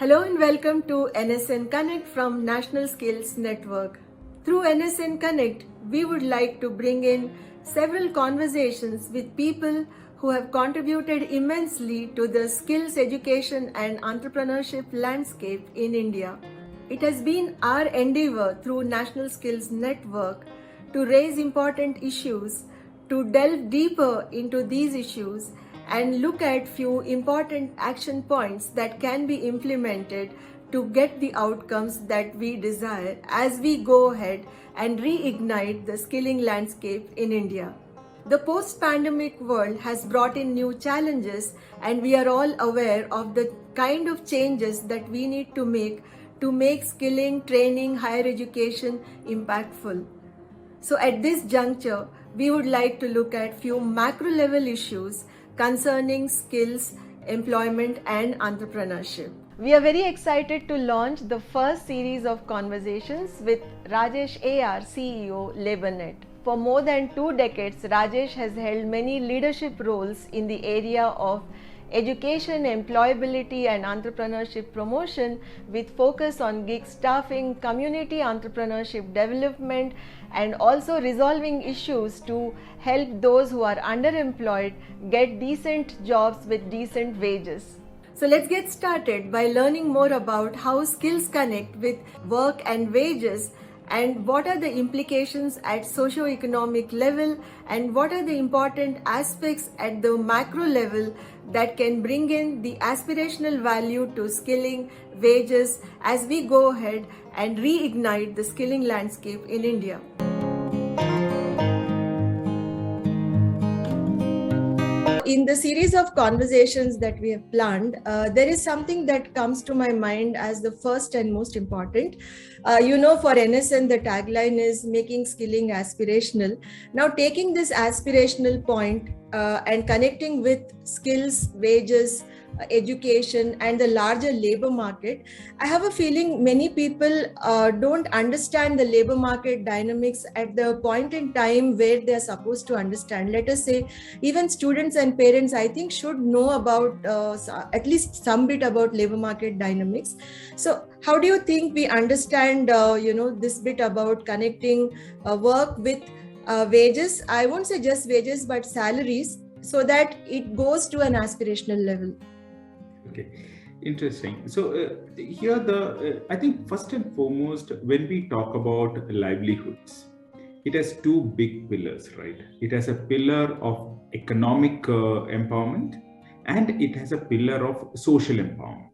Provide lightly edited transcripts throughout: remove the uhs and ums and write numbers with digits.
Hello and welcome to NSN Connect from National Skills Network. Through NSN Connect, we would like to bring in several conversations with people who have contributed immensely to the skills education and entrepreneurship landscape in India. It has been our endeavor through National Skills Network to raise important issues, to delve deeper into these issues and look at few important action points that can be implemented to get the outcomes that we desire as we go ahead and reignite the skilling landscape in India. The post-pandemic world has brought in new challenges, and we are all aware of the kind of changes that we need to make skilling, training, higher education impactful. So at this juncture, we would like to look at few macro level issues concerning skills, employment and entrepreneurship. We are very excited to launch the first series of conversations with Rajesh A R, CEO, LabourNet. For more than 2 decades, Rajesh has held many leadership roles in the area of education, employability and entrepreneurship promotion with focus on gig staffing, community entrepreneurship development and also resolving issues to help those who are underemployed get decent jobs with decent wages. So let's get started by learning more about how skills connect with work and wages, and what are the implications at socio-economic level, and what are the important aspects at the macro level that can bring in the aspirational value to skilling, wages as we go ahead and reignite the skilling landscape in India. In the series of conversations that we have planned, there is something that comes to my mind as the first and most important. For NSN, the tagline is making skilling aspirational. Now, taking this aspirational point and connecting with skills, wages, education and the larger labor market, I have a feeling many people don't understand the labor market dynamics at the point in time where they're supposed to understand. Let us say even students and parents, I think, should know about at least some bit about labor market dynamics. So how do you think we understand this bit about connecting work with wages? I won't say just wages but salaries, so that it goes to an aspirational level. Okay, interesting. So here I think first and foremost, when we talk about livelihoods, it has two big pillars, right? It has a pillar of economic empowerment and it has a pillar of social empowerment.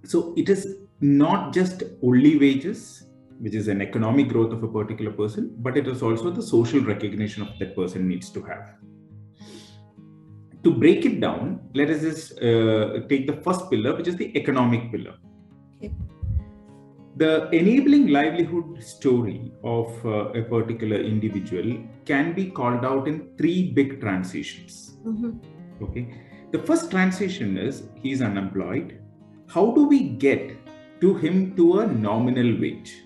So it is not just only wages, which is an economic growth of a particular person, but it is also the social recognition of that person needs to have. To break it down, let us just take the first pillar, which is the economic pillar. Okay. The enabling livelihood story of a particular individual can be called out in 3 big transitions. Mm-hmm. Okay. The first transition is he's unemployed. How do we get him to a nominal wage?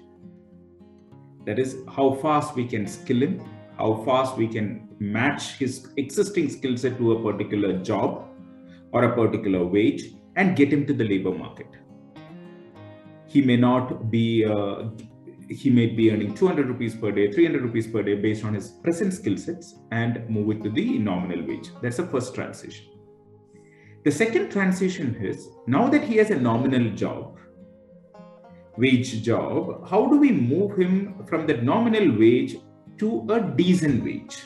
That is, how fast we can skill him, how fast we can match his existing skill set to a particular job or a particular wage and get him to the labor market. He may not be, he may be earning 200 rupees per day, 300 rupees per day based on his present skill sets and move it to the nominal wage. That's the first transition. The second transition is, now that he has a nominal job, wage job, how do we move him from that nominal wage to a decent wage?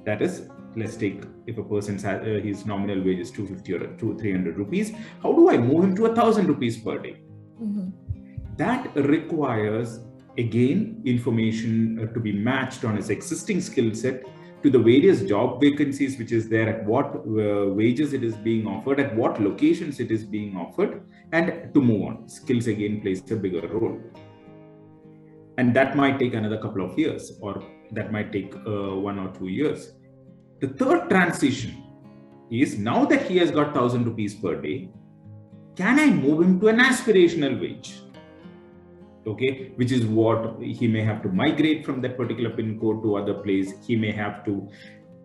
That is, let's take, if a person's his nominal wage is 250 or 300 rupees, how do I move him to 1,000 rupees per day? Mm-hmm. That requires, again, information to be matched on his existing skill set to the various job vacancies which is there, at what wages it is being offered, at what locations it is being offered, and to move on. Skills again plays a bigger role. And that might take another couple of years, or that might take 1 or 2 years. The third transition is, now that he has got 1,000 rupees per day, can I move him to an aspirational wage? Okay, which is what he may have to migrate from that particular pin code to other place. He may have to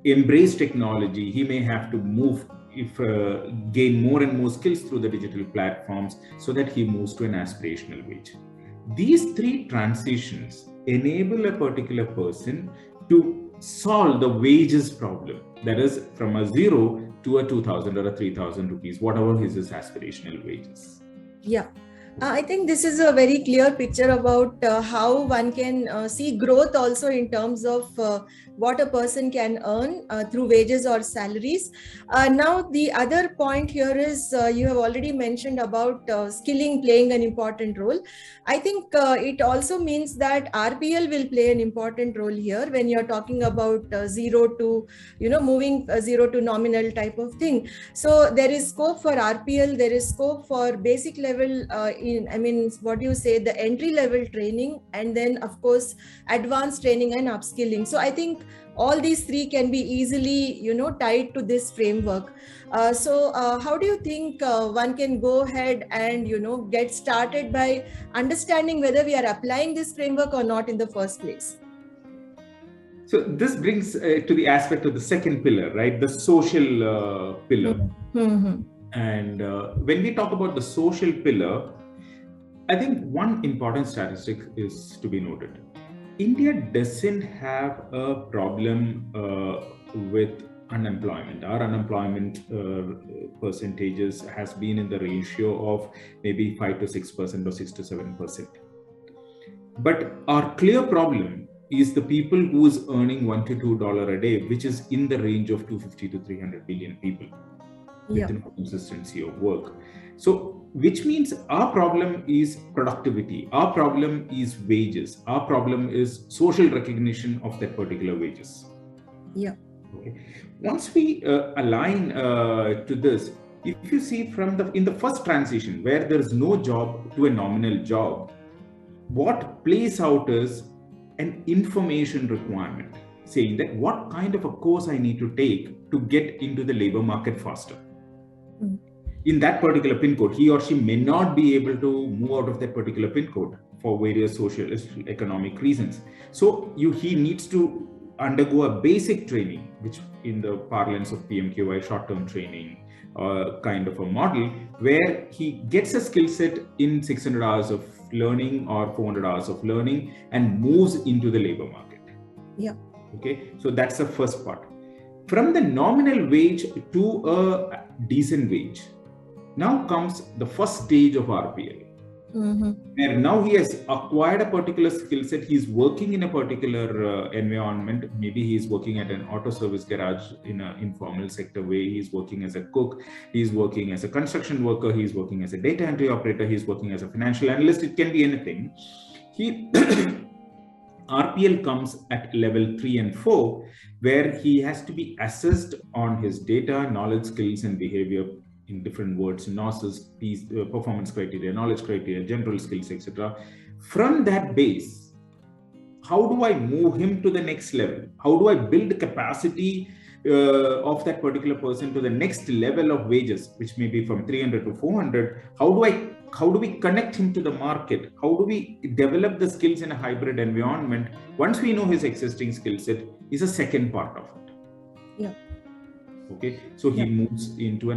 embrace technology. He may have to move gain more and more skills through the digital platforms so that he moves to an aspirational wage. These three transitions enable a particular person to solve the wages problem, that is from a 0 to a 2,000 or a 3,000 rupees, whatever his aspirational wages. Yeah. I think this is a very clear picture about how one can see growth also in terms of what a person can earn through wages or salaries. Now, the other point here is you have already mentioned about skilling playing an important role. I think it also means that RPL will play an important role here when you're talking about zero to, moving zero to nominal type of thing. So there is scope for RPL, there is scope for basic level the entry level training, and then of course advanced training and upskilling. So I think all these three can be easily tied to this framework. How do you think one can go ahead and get started by understanding whether we are applying this framework or not in the first place? So this brings to the aspect of the second pillar, right? The social pillar. Mm-hmm. And when we talk about the social pillar, I think one important statistic is to be noted. India doesn't have a problem with unemployment. Our unemployment percentages has been in the ratio of maybe 5 to 6% or 6 to 7%. But our clear problem is the people who is earning $1 to $2 a day, which is in the range of 250 to 300 billion people. With no consistency of work. So, which means our problem is productivity, our problem is wages, our problem is social recognition of that particular wages. Yeah. Okay. Once we align to this, if you see in the first transition where there is no job to a nominal job, what plays out is an information requirement, saying that what kind of a course I need to take to get into the labor market faster. In that particular pin code, he or she may not be able to move out of that particular pin code for various social, economic reasons. So he needs to undergo a basic training, which in the parlance of PMKY, short-term training, kind of a model, where he gets a skill set in 600 hours of learning or 400 hours of learning and moves into the labor market. Yeah. Okay, so that's the first part. From the nominal wage to a decent wage, now comes the first stage of RPL. Mm-hmm. And now he has acquired a particular skill set. He's working in a particular environment. Maybe he's working at an auto service garage in an informal sector way. He's working as a cook. He's working as a construction worker. He's working as a data entry operator. He's working as a financial analyst. It can be anything. RPL comes at level 3 and 4, where he has to be assessed on his data, knowledge, skills, and behavior. In different words, NOSS, performance criteria, knowledge criteria, general skills, etc. From that base, how do I move him to the next level? How do I build the capacity of that particular person to the next level of wages, which may be from 300 to 400? How do we connect him to the market? How do we develop the skills in a hybrid environment? Once we know his existing skill set, is a second part of it. Yeah. Okay, so he moves into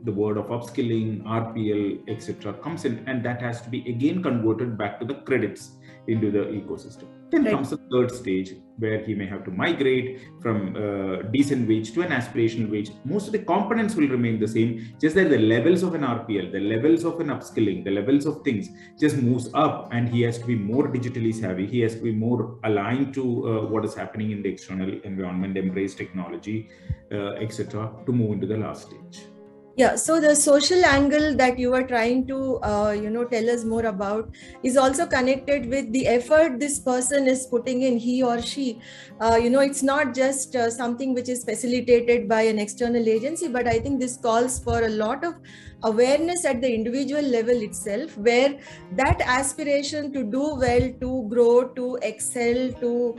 the word of upskilling, RPL, etc. comes in, and that has to be again converted back to the credits into the ecosystem. Then comes the third stage, where he may have to migrate from decent wage to an aspirational wage. Most of the components will remain the same, just that the levels of an RPL, the levels of an upskilling, the levels of things just moves up, and he has to be more digitally savvy. He has to be more aligned to what is happening in the external environment, embrace technology, etc., to move into the last stage. Yeah, so the social angle that you were trying to, tell us more about is also connected with the effort this person is putting in, he or she. It's not just something which is facilitated by an external agency, but I think this calls for a lot of awareness at the individual level itself, where that aspiration to do well, to grow, to excel, to,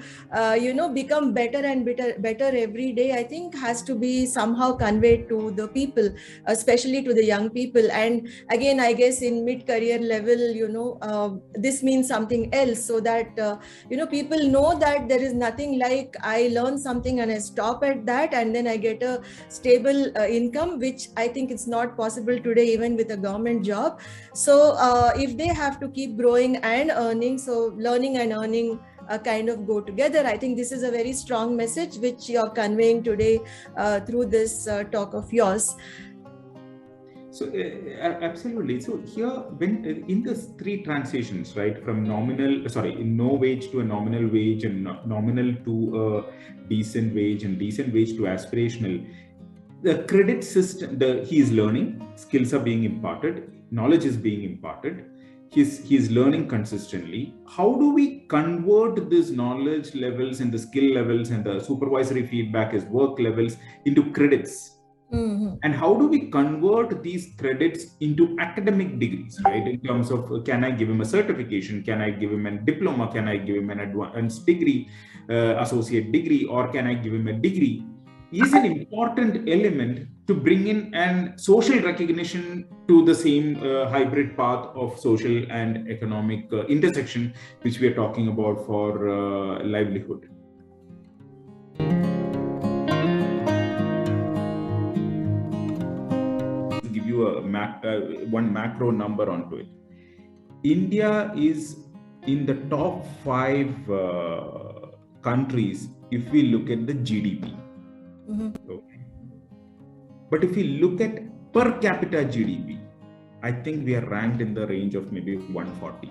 become better and better every day, I think has to be somehow conveyed to the people. especially to the young people. And again, I guess in mid-career level, this means something else, so that people know that there is nothing like I learn something and I stop at that and then I get a stable income, which I think it's not possible today even with a government job. So if they have to keep growing and earning, so learning and earning kind of go together. I think this is a very strong message which you're conveying today through this talk of yours. So absolutely. So here, when in the three transitions, right, from no wage to a nominal wage, and nominal to a decent wage, and decent wage to aspirational, the credit system, he is learning, skills are being imparted, knowledge is being imparted. He's learning consistently. How do we convert these knowledge levels and the skill levels and the supervisory feedback as work levels into credits? Mm-hmm. And how do we convert these credits into academic degrees, right? In terms of, can I give him a certification? Can I give him a diploma? Can I give him an advanced degree, associate degree, or can I give him a degree? Is an important element to bring in and social recognition to the same hybrid path of social and economic intersection, which we are talking about for livelihood. Give you a one macro number onto it. India is in the top 5 countries if we look at the GDP. Mm-hmm. Okay. But if we look at per capita GDP, I think we are ranked in the range of maybe 140.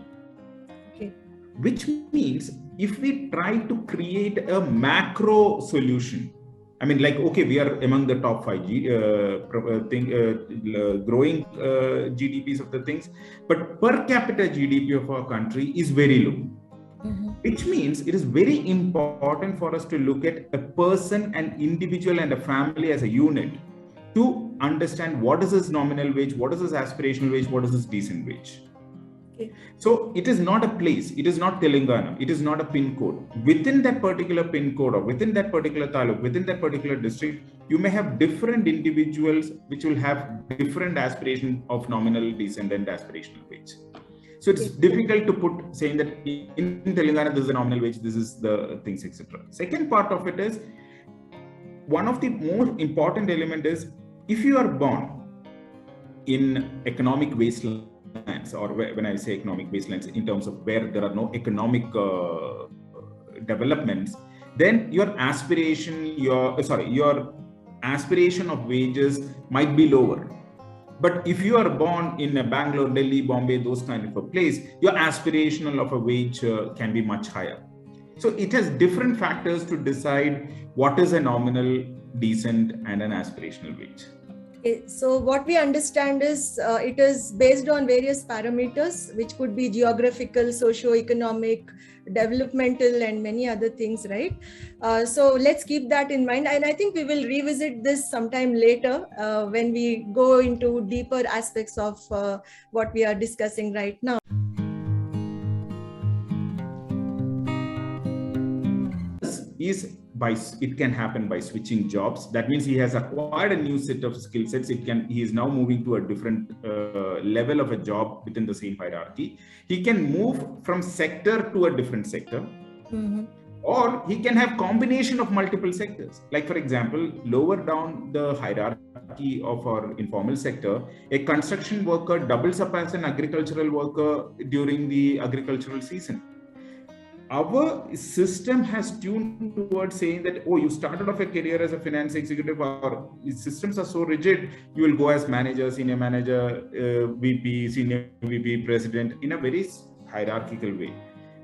Okay. Which means if we try to create a macro solution, I mean, like, okay, we are among the top 5 growing GDPs of the things, but per capita GDP of our country is very low. Mm-hmm. Which means it is very important for us to look at a person, an individual, and a family as a unit to understand what is his nominal wage, what is his aspirational wage, what is his decent wage. Okay. So it is not a place, it is not Telangana, it is not a pin code. Within that particular pin code or within that particular taluk, within that particular district, you may have different individuals which will have different aspiration of nominal, decent, and aspirational wage. So it's difficult to saying that in Telangana, this is the nominal wage, this is the things, etc. Second part of it is, one of the most important element is, if you are born in economic wastelands, or when I say economic wastelands, in terms of where there are no economic developments, then your aspiration of wages might be lower. But if you are born in a Bangalore, Delhi, Bombay, those kind of a place, your aspirational of a wage can be much higher. So it has different factors to decide what is a nominal, decent, and an aspirational wage. Okay, so what we understand is it is based on various parameters, which could be geographical, socio-economic, developmental, and many other things, right? So let's keep that in mind. And I think we will revisit this sometime later when we go into deeper aspects of what we are discussing right now. It can happen by switching jobs. That means he has acquired a new set of skill sets. He is now moving to a different level of a job within the same hierarchy. He can move from sector to a different sector. Mm-hmm. Or he can have combination of multiple sectors. Like, for example, lower down the hierarchy of our informal sector, a construction worker doubles up as an agricultural worker during the agricultural season. Our system has tuned towards saying that, oh, you started off a career as a finance executive, or systems are so rigid, you will go as manager, senior manager, VP, senior VP, president, in a very hierarchical way.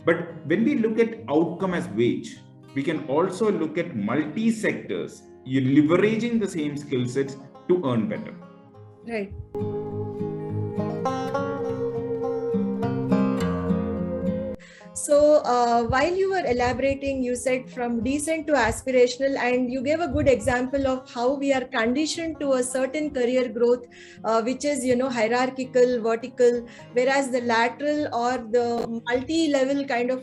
But when we look at outcome as wage, we can also look at multi-sectors, you're leveraging the same skill sets to earn better. Right. So while you were elaborating, you said from decent to aspirational, and you gave a good example of how we are conditioned to a certain career growth, which is, hierarchical, vertical, whereas the lateral or the multi-level kind of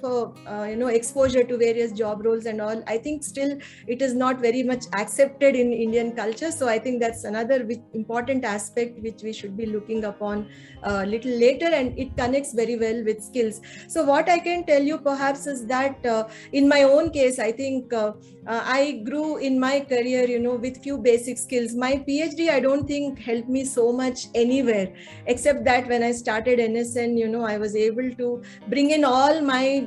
exposure to various job roles and all, I think still it is not very much accepted in Indian culture. So I think that's another important aspect which we should be looking upon a little later, and it connects very well with skills. So what I can tell you perhaps is that in my own case, I think I grew in my career, with few basic skills. My PhD, I don't think helped me so much anywhere, except that when I started NSN, I was able to bring in all my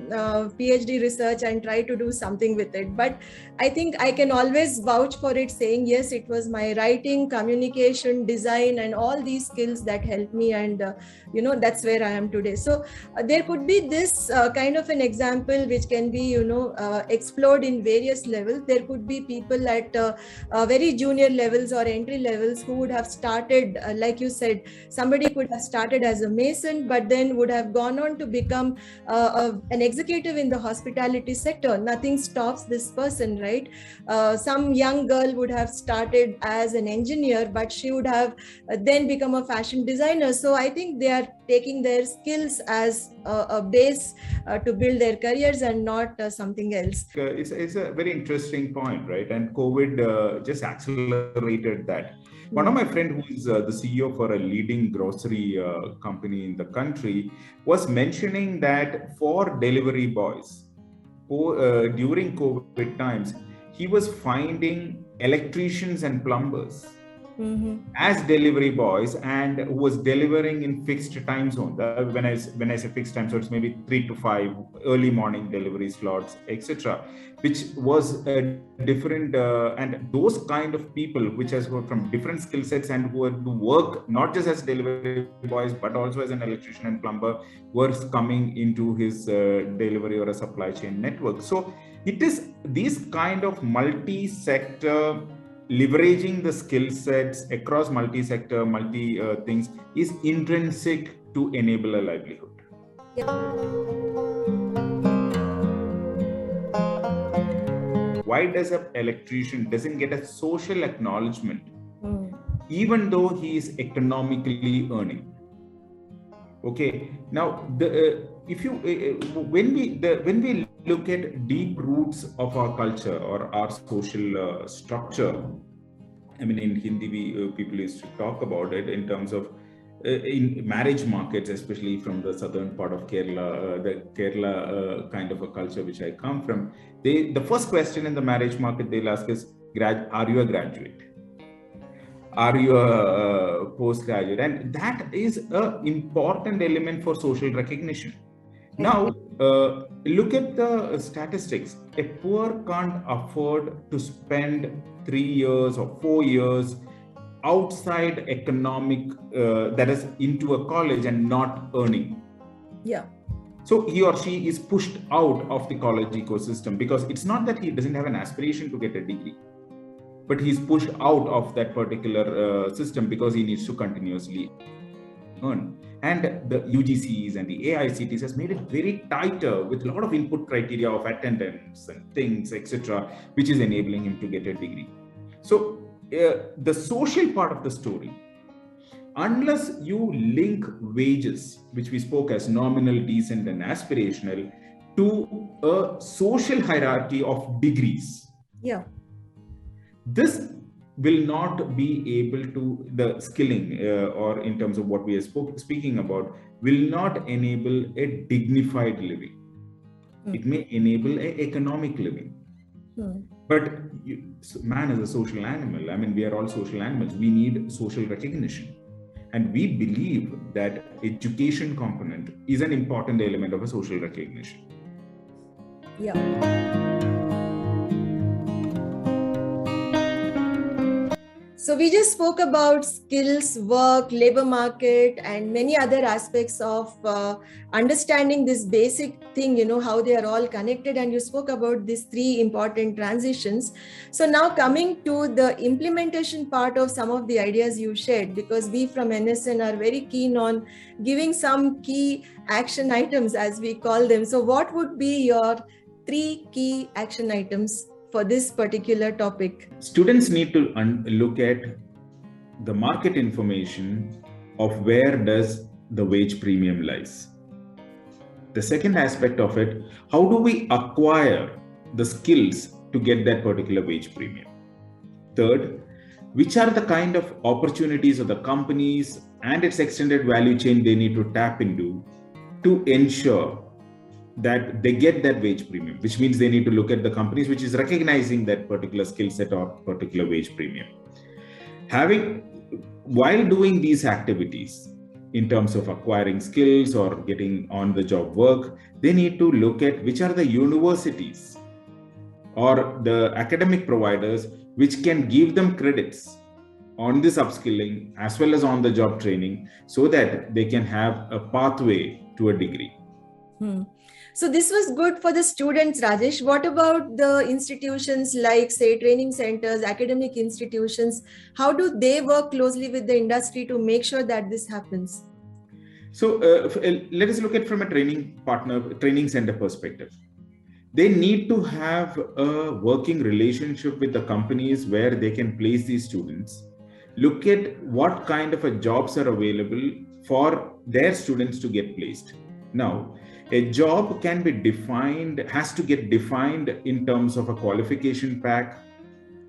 PhD research and try to do something with it. But I think I can always vouch for it, saying, yes, it was my writing, communication, design, and all these skills that helped me. And, that's where I am today. So there could be this kind of an example which can be, explored in various levels. There could be people at very junior levels or entry levels who would have started, like you said, somebody could have started as a mason, but then would have gone on to become an executive in the hospitality sector. Nothing stops this person, right? Some young girl would have started as an engineer, but she would have then become a fashion designer. So I think they are taking their skills as a base to build their careers and not something else. It's a very interesting point, right? And COVID just accelerated that. One of my friends, who is the CEO for a leading grocery company in the country, was mentioning that for delivery boys, during COVID times, he was finding electricians and plumbers as delivery boys, and who was delivering in fixed time zone. When I say fixed time, so it's maybe 3 to 5 early morning delivery slots, etc., which was a different and those kind of people which has got from different skill sets and who had to work not just as delivery boys but also as an electrician and plumber were coming into his delivery or a supply chain network. So it is these kind of multi-sector leveraging the skill sets across multi-sector, things is intrinsic to enable a livelihood. Why does an electrician doesn't get a social acknowledgement, even though he is economically earning? Okay, now when we look at deep roots of our culture or our social structure, I mean, in Hindi, people used to talk about it in terms of in marriage markets, especially from the southern part of Kerala, the Kerala kind of a culture which I come from. The first question in the marriage market they'll ask is, are you a graduate? Are you a postgraduate? And that is an important element for social recognition. Now, look at the statistics. A poor can't afford to spend 3 years or 4 years outside economic, that is into a college and not earning. Yeah. So he or she is pushed out of the college ecosystem, because it's not that he doesn't have an aspiration to get a degree, but he's pushed out of that particular system because he needs to continuously earn. And the UGCs and the AICTs has made it very tighter with a lot of input criteria of attendance and things, etc., which is enabling him to get a degree. So the social part of the story, unless you link wages, which we spoke as nominal, decent, and aspirational, to a social hierarchy of degrees, this will not be able to, the skilling or in terms of what we are speaking about, will not enable a dignified living. It may enable an economic living. But man is a social animal. I mean, we are all social animals. We need social recognition. And we believe that education component is an important element of a social recognition. So we just spoke about skills, work, labor market, and many other aspects of understanding this basic thing, how they are all connected. And you spoke about these three important transitions. So now coming to the implementation part of some of the ideas you shared, because we from NSN are very keen on giving some key action items, as we call them. So what would be your 3 key action items for this particular topic? Students need to look at the market information of where does the wage premium lies. The second aspect of it, how do we acquire the skills to get that particular wage premium? Third, which are the kind of opportunities of the companies and its extended value chain they need to tap into to ensure that they get that wage premium, which means they need to look at the companies which is recognizing that particular skill set or particular wage premium. While doing these activities in terms of acquiring skills or getting on the job work, they need to look at which are the universities or the academic providers which can give them credits on this upskilling as well as on the job training, so that they can have a pathway to a degree. So this was good for the students, Rajesh. What about the institutions like, say, training centers, academic institutions? How do they work closely with the industry to make sure that this happens? So let us look at from a training center perspective. They need to have a working relationship with the companies where they can place these students. Look at what kind of jobs are available for their students to get placed. Now, a job has to get defined in terms of a qualification pack.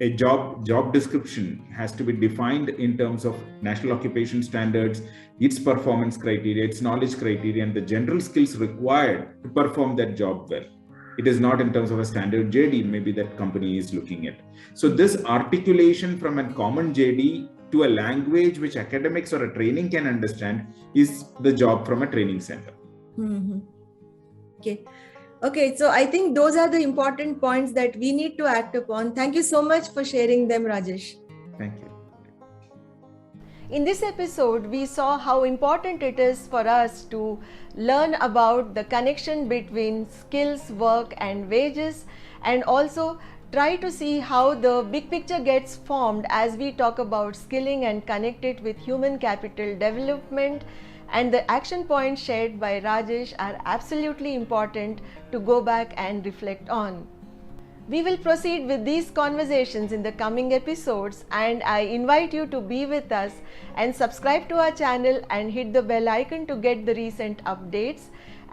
A job description has to be defined in terms of National Occupation Standards, its performance criteria, its knowledge criteria, and the general skills required to perform that job well. It is not in terms of a standard JD maybe that company is looking at. So this articulation from a common JD to a language which academics or a training can understand is the job from a training center. Mm-hmm. Okay, so I think those are the important points that we need to act upon. Thank you so much for sharing them, Rajesh. Thank you. In this episode, we saw how important it is for us to learn about the connection between skills, work, and wages, and also try to see how the big picture gets formed as we talk about skilling and connect it with human capital development. And the action points shared by Rajesh are absolutely important to go back and reflect on. We will proceed with these conversations in the coming episodes, and I invite you to be with us and subscribe to our channel and hit the bell icon to get the recent updates.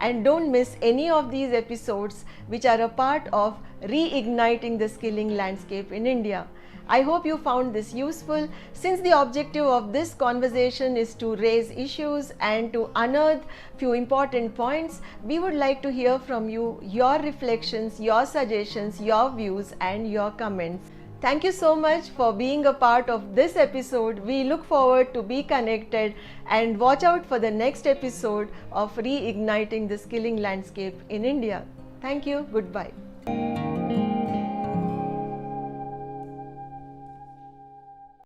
And don't miss any of these episodes which are a part of reigniting the skilling landscape in India. I hope you found this useful, since the objective of this conversation is to raise issues and to unearth few important points. We would like to hear from you, your reflections, your suggestions, your views, and your comments. Thank you so much for being a part of this episode. We look forward to be connected, and watch out for the next episode of Reigniting the Skilling Landscape in India. Thank you. Goodbye.